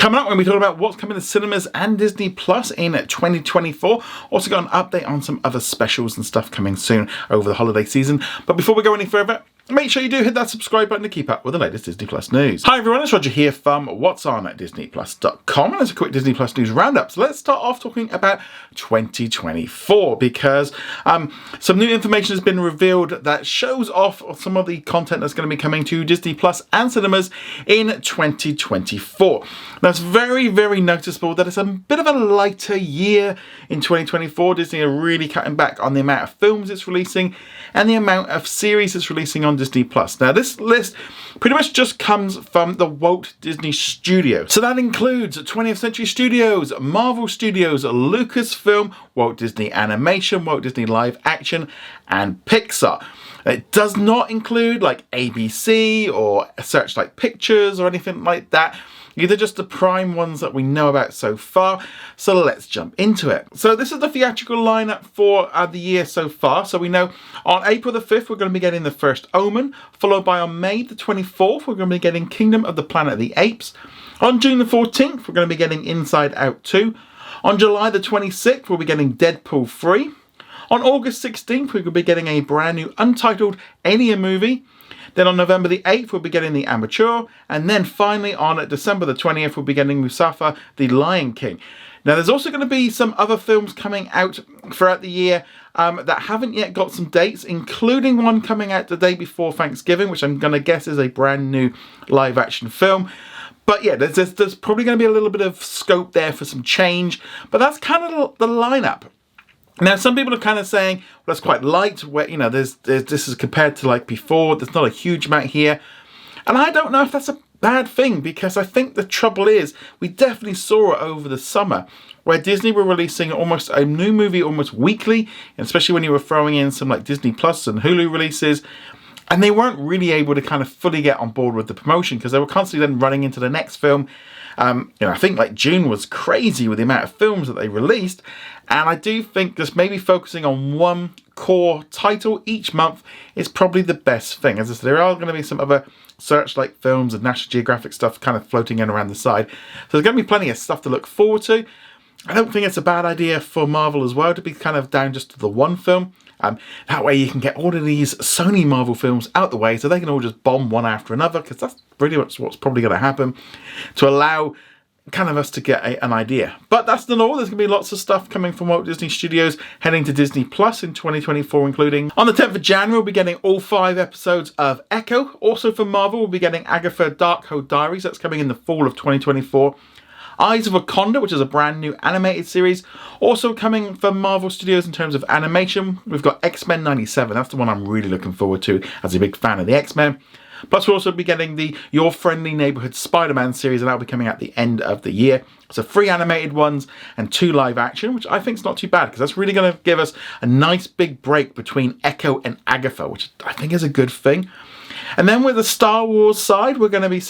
Coming up, when we talk about what's coming to cinemas and Disney Plus in 2024. Also got an update on some other specials and stuff coming soon over the holiday season. But before we go any further, make sure you do hit that subscribe button to keep up with the latest Disney Plus news. Hi everyone, it's Roger here from What's On at DisneyPlus.com, and it's a quick Disney Plus news roundup. So let's start off talking about 2024 because some new information has been revealed that shows off some of the content that's going to be coming to Disney Plus and cinemas in 2024. Now it's very, very noticeable that it's a bit of a lighter year in 2024. Disney are really cutting back on the amount of films it's releasing and the amount of series it's releasing on Disney Plus. Now this list pretty much just comes from the Walt Disney Studio. So that includes 20th Century Studios, Marvel Studios, Lucasfilm, Walt Disney Animation, Walt Disney Live Action, and Pixar. It does not include like ABC or Searchlight Pictures or anything like that. These are just the prime ones that we know about so far. So let's jump into it. So this is the theatrical lineup for the year so far. So we know on April the 5th, we're going to be getting The First Omen, followed by on May the 24th, we're going to be getting Kingdom of the Planet of the Apes. On June the 14th, we're going to be getting Inside Out 2. On July the 26th, we'll be getting Deadpool 3. On August 16th, we're going to be getting a brand new untitled Alien movie. Then on November the 8th, we'll be getting The Amateur. And then finally on December the 20th, we'll be getting Mustafa, The Lion King. Now, there's also going to be some other films coming out throughout the year that haven't yet got some dates, including one coming out the day before Thanksgiving, which I'm going to guess is a brand new live action film. But yeah, there's probably going to be a little bit of scope there for some change. But that's kind of the lineup. Now, some people are kind of saying, well, that's quite light, where, you know, this is compared to like before, there's not a huge amount here. And I don't know if that's a bad thing, because I think the trouble is, we definitely saw it over the summer, where Disney were releasing almost a new movie almost weekly, and especially when you were throwing in some like Disney Plus and Hulu releases, and they weren't really able to kind of fully get on board with the promotion, because they were constantly then running into the next film. I think like June was crazy with the amount of films that they released, and I do think just maybe focusing on one core title each month is probably the best thing. As I said, there are going to be some other Searchlight films and National Geographic stuff kind of floating in around the side, so there's going to be plenty of stuff to look forward to. I don't think it's a bad idea for Marvel as well to be kind of down just to the one film. That way you can get all of these Sony Marvel films out the way, so they can all just bomb one after another, because that's pretty much what's probably going to happen, to allow kind of us to get an idea. But that's not all. There's going to be lots of stuff coming from Walt Disney Studios heading to Disney Plus in 2024, including on the 10th of January, we'll be getting all 5 episodes of Echo. Also from Marvel, we'll be getting Agatha Darkhold Diaries. That's coming in the fall of 2024. Eyes of Wakanda, which is a brand new animated series. Also coming from Marvel Studios in terms of animation, we've got X-Men 97. That's the one I'm really looking forward to as a big fan of the X-Men. Plus we'll also be getting the Your Friendly Neighborhood Spider-Man series, and that'll be coming at the end of the year. So 3 animated ones and 2 live action, which I think is not too bad, because that's really going to give us a nice big break between Echo and Agatha, which I think is a good thing. And then with the Star Wars side, we're going to be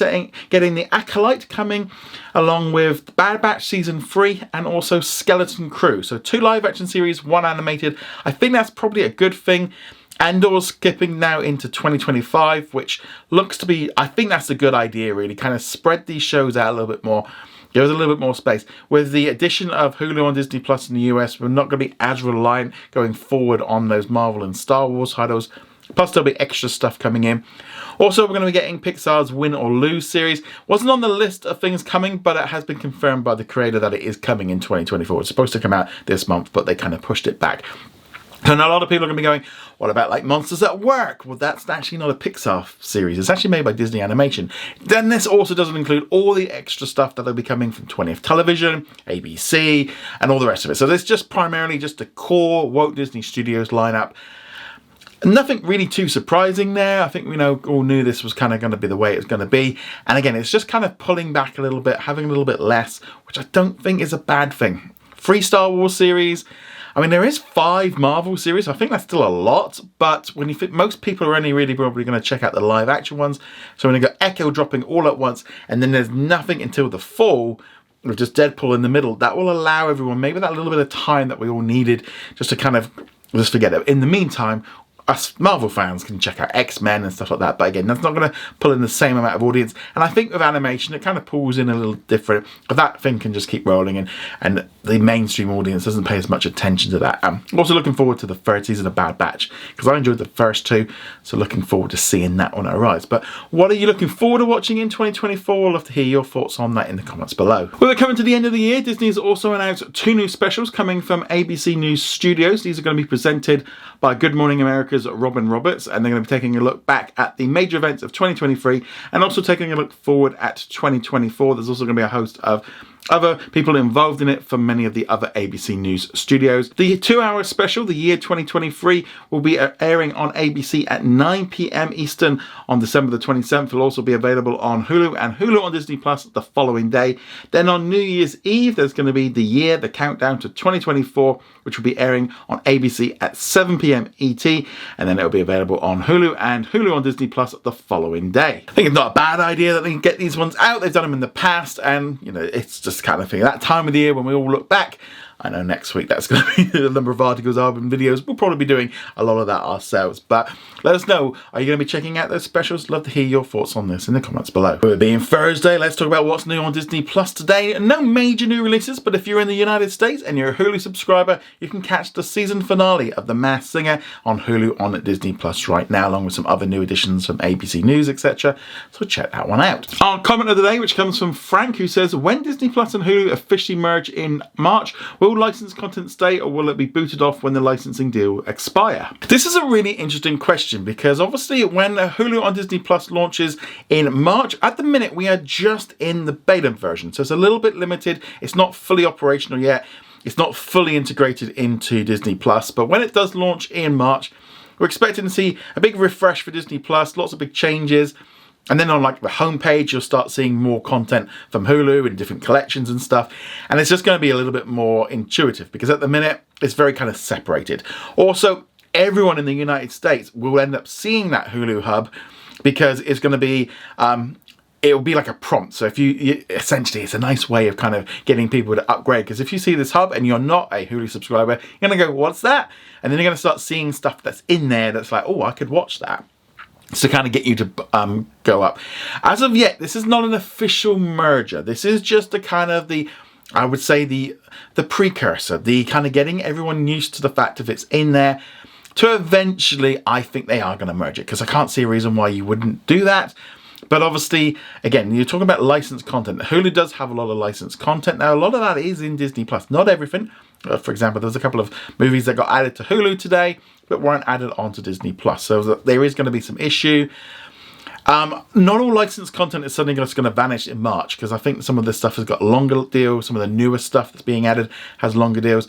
getting The Acolyte coming along with Bad Batch Season 3 and also Skeleton Crew. So 2 live action series, 1 animated. I think that's probably a good thing. Andor's skipping now into 2025, which looks to be, I think that's a good idea really. Kind of spread these shows out a little bit more. Give us a little bit more space. With the addition of Hulu on Disney Plus in the US, we're not going to be as reliant going forward on those Marvel and Star Wars titles. Plus there'll be extra stuff coming in. Also, we're going to be getting Pixar's Win or Lose series. Wasn't on the list of things coming, but it has been confirmed by the creator that it is coming in 2024. It's supposed to come out this month, but they kind of pushed it back. And a lot of people are going to be going, what about like Monsters at Work? Well, that's actually not a Pixar series. It's actually made by Disney Animation. Then this also doesn't include all the extra stuff that will be coming from 20th Television, ABC, and all the rest of it. So this just primarily just the core Walt Disney Studios lineup. Nothing really too surprising there. I think we all knew this was kind of going to be the way it was going to be. And again, it's just kind of pulling back a little bit, having a little bit less, which I don't think is a bad thing. 3 Star Wars series. I mean, there is 5 Marvel series. I think that's still a lot. But when you think most people are only really probably going to check out the live action ones. So when you got Echo dropping all at once, and then there's nothing until the fall, with just Deadpool in the middle, that will allow everyone maybe that little bit of time that we all needed just to kind of just forget it. In the meantime, us Marvel fans can check out X-Men and stuff like that. But again, that's not going to pull in the same amount of audience. And I think with animation, it kind of pulls in a little different. But that thing can just keep rolling, and the mainstream audience doesn't pay as much attention to that. I'm also looking forward to the third season of Bad Batch, because I enjoyed the first two. So looking forward to seeing that when it arrives. But what are you looking forward to watching in 2024? I'd love to hear your thoughts on that in the comments below. Well, we're coming to the end of the year. Disney has also announced 2 new specials coming from ABC News Studios. These are going to be presented by Good Morning America's Robin Roberts, and they're going to be taking a look back at the major events of 2023 and also taking a look forward at 2024. There's also going to be a host of other people involved in it from many of the other ABC News studios. The 2-hour special, the year 2023, will be airing on ABC at 9 p.m. Eastern on December the 27th. It'll also be available on Hulu and Hulu on Disney Plus the following day. Then on New Year's Eve, there's going to be the countdown to 2024, which will be airing on ABC at 7 p.m. ET, and then it'll be available on Hulu and Hulu on Disney Plus the following day. I think it's not a bad idea that they can get these ones out. They've done them in the past, and it's just kind of thing. That time of the year when we all look back, I know next week that's going to be the number of articles, album videos. We'll probably be doing a lot of that ourselves. But let us know, are you going to be checking out those specials? Love to hear your thoughts on this in the comments below. With it being Thursday, let's talk about what's new on Disney Plus today. No major new releases, but if you're in the United States and you're a Hulu subscriber, you can catch the season finale of The Masked Singer on Hulu on Disney Plus right now, along with some other new additions from ABC News, etc. So check that one out. Our comment of the day, which comes from Frank, who says, when Disney Plus and Hulu officially merge in March, will licensed content stay, or will it be booted off when the licensing deal expire? This is a really interesting question, because obviously when Hulu on Disney Plus launches in March, at the minute we are just in the beta version, so it's a little bit limited. It's not fully operational yet. It's not fully integrated into Disney Plus, but when it does launch in March, we're expecting to see a big refresh for Disney Plus, lots of big changes. And then on like the homepage, you'll start seeing more content from Hulu and different collections and stuff. And it's just going to be a little bit more intuitive, because at the minute it's very kind of separated. Also, everyone in the United States will end up seeing that Hulu hub, because it's going to be it'll be like a prompt. So if you essentially, it's a nice way of kind of getting people to upgrade, because if you see this hub and you're not a Hulu subscriber, you're going to go, what's that? And then you're going to start seeing stuff that's in there that's like, oh, I could watch that. To kind of get you to go up. As of yet, this is not an official merger. This is just a kind of I would say the precursor, the kind of getting everyone used to the fact if it's in there, to eventually, I think they are going to merge it, because I can't see a reason why you wouldn't do that. But obviously, again, you're talking about licensed content. Hulu does have a lot of licensed content. Now, a lot of that is in Disney Plus. Not everything. For example, there's a couple of movies that got added to Hulu today, but weren't added onto Disney Plus. So there is going to be some issue. Not all licensed content is suddenly just going to vanish in March, because I think some of this stuff has got longer deals. Some of the newer stuff that's being added has longer deals.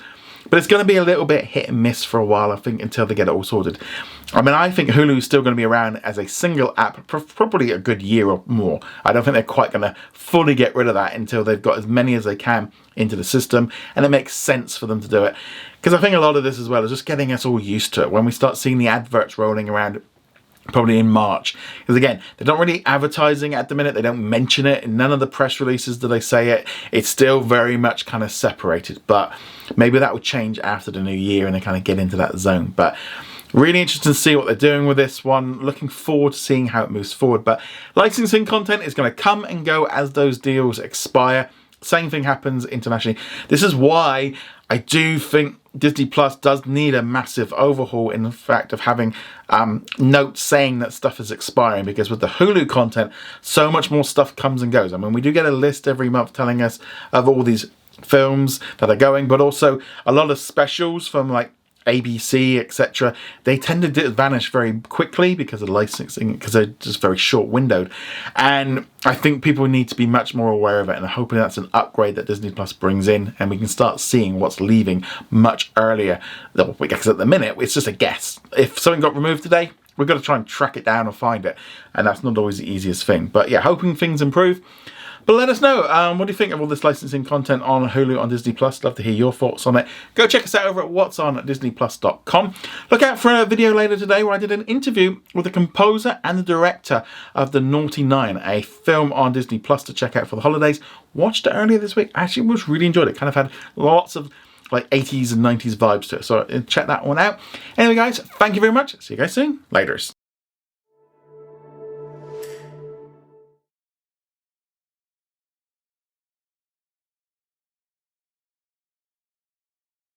But it's going to be a little bit hit and miss for a while, I think, until they get it all sorted. I mean, I think Hulu is still going to be around as a single app for probably a good year or more. I don't think they're quite going to fully get rid of that until they've got as many as they can into the system, and it makes sense for them to do it. Because I think a lot of this as well is just getting us all used to it. When we start seeing the adverts rolling around, probably in March, because again, they're not really advertising at the minute. They don't mention it in none of the press releases do they say it. It's still very much kind of separated, but maybe that will change after the new year and they kind of get into that zone. But really interested to see what they're doing with this one. Looking forward to seeing how it moves forward. But licensing content is going to come and go as those deals expire. Same thing happens internationally. This is why I do think Disney Plus does need a massive overhaul, in the fact of having notes saying that stuff is expiring, because with the Hulu content, so much more stuff comes and goes. I mean, we do get a list every month telling us of all these films that are going, but also a lot of specials from like ABC, etc. They tend to vanish very quickly because of licensing, because they're just very short windowed. And I think people need to be much more aware of it, and I'm hoping that's an upgrade that Disney Plus brings in, and we can start seeing what's leaving much earlier. Because at the minute, it's just a guess. If something got removed today, we've got to try and track it down or find it, and that's not always the easiest thing. But yeah, hoping things improve. But let us know, what do you think of all this licensing content on Hulu on Disney Plus? Love to hear your thoughts on it. Go check us out over at whatsondisneyplus.com. Look out for a video later today where I did an interview with the composer and the director of The Naughty Nine, a film on Disney Plus to check out for the holidays. Watched it earlier this week. I actually really enjoyed it. Kind of had lots of like 80s and 90s vibes to it. So check that one out. Anyway, guys, thank you very much. See you guys soon. Laters.